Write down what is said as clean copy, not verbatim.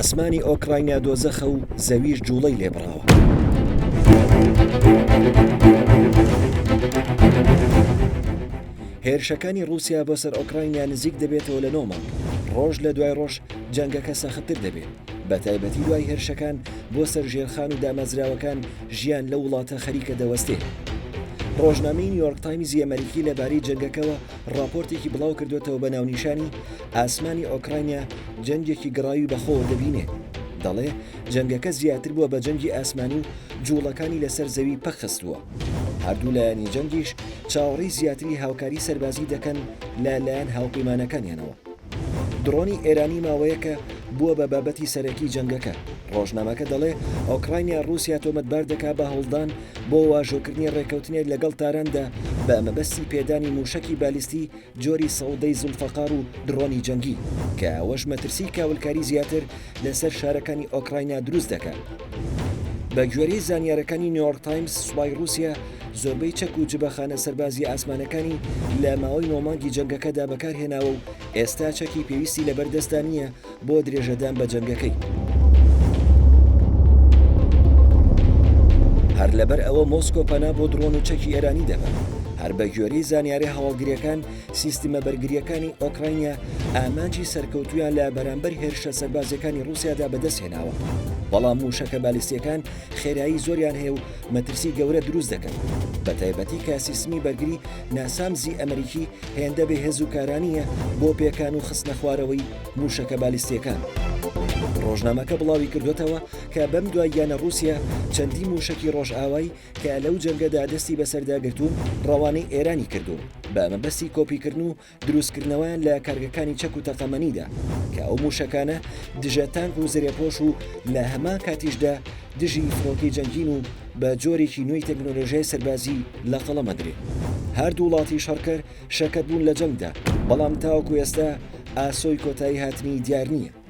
ئاسمانی ئۆکراینیا دۆزەخە و زەویش جوڵەی لێبڕاوە. هێرشەکانی رووسیا بۆ سەر ئۆکراینیا نزیک دەبێتەوە لە 9 مانگ. ڕۆژ لە دوای ڕۆژ جەنگەکە سەختتر دەبێت، بە تایبەتی دوای هێرشەکان بۆ سەر ژێرخان و دامەزراوەکان ژیان لە وڵاتە خەریکە دەوەستێت. ڕۆژنامەی نیویۆرک تایمزی ئەمریکی لەبارەی جەنگەکەوە راپۆرتێکی بڵاو کردوێتەوە بە ناونیشانی ئاسمانی ئۆکراینیا جەنگێکی گڕاوی بەخۆوە دەبینێت. دەڵێ جەنگەکە زیاتر بووە بە جەنگی ئاسمانی و جوڵەکانی لەسەر زەوی پەخستووە. هەردوو لایەنی جەنگیش چاوەڕێی زیاتری هاوکاری سەربازی دەکەن لەلایەن هاوپەیمانەکانیانەوە. درۆنی ئێرانی ماوەیەکە بووە بە بابەتی سەرەکی جەنگەکە. ڕۆژنامەکە دەڵێ ئۆکراینیا رووسیا تۆمەتبار دەکا بە هەوڵدان بۆ واژۆکردنی ڕێکەوتنێک لەگەڵ تاراندا بە مەبەستی پێدانی موشکی بالیستی جۆری سەودەی زولفەقار و درۆنی جەنگی کە ئەوەش مەترسی کاولکاری زیاتر لەسەر شارەکانی ئۆکراینیا دروست دەکات. بە گوێرەی زانیارەکانی نیویۆرک تایمز سوپای رووسیا زۆربەی چەک و جبەخانە سەربازی ئاسمانەکانی لە ماوەی 9 مانگی جەنگەکەدا بەکارهێناوە و ئێستا چەکی پێویستی لەبەردەستدا نییە بۆ درێژەدان بە جەنگەکەی. هەر لەبەر ئەوە مۆسکۆ پەنا بۆ درۆن و چەکی ئێرانی دەبات. هەر بە گوێرەی زانیاری هەواڵگریەکان سیستمە بەرگریەکانی ئۆکراینیا ئامانجی سەرکەوتویان لە بەرامبەر هێرشە سەربازەکانی رووسیادا بەدەستهێناوە. بەڵام موشەکە بالیستیەکان خێرایی زۆریان هەیە و مەترسی گەورە دروست دەکەن، بە تایبەتی کە سیستمی بەرگری ناسامزی ئەمریکی هێندە بێ هێز و کارانیە بۆ پێکان و خستنە خوارەوەی موشەکە بالیستیەکان. ڕۆژنامەکە بڵاوی کردوێتەوە کە بەم دواییانە رووسیا چەندی موشکی ڕۆژئاوایی کە لەو جەنگەدا دەستی بەسەرداگرتوون ڕەوانەی ئێرانی کردو بە مەبەستی کۆپیکردن و دروستکردنەوەیان لە کارگەکانی چەک و تەقەمەنیدا کە ئەو موشەکانە دژە تانک و زرێپۆش و لە هەمان کاتیشدا دژی فڕۆکەی جەنگین و بە جۆرێکی نوێی تەکنۆلۆژیای سەربازی لە قەڵەمەدرێت. هەردوو وڵاتی شەڕکەر شەکەت بوون لە جەنگدا، بەڵام تاوەکو ئێستا ئاسۆی کۆتایی هاتنی دیار نییە.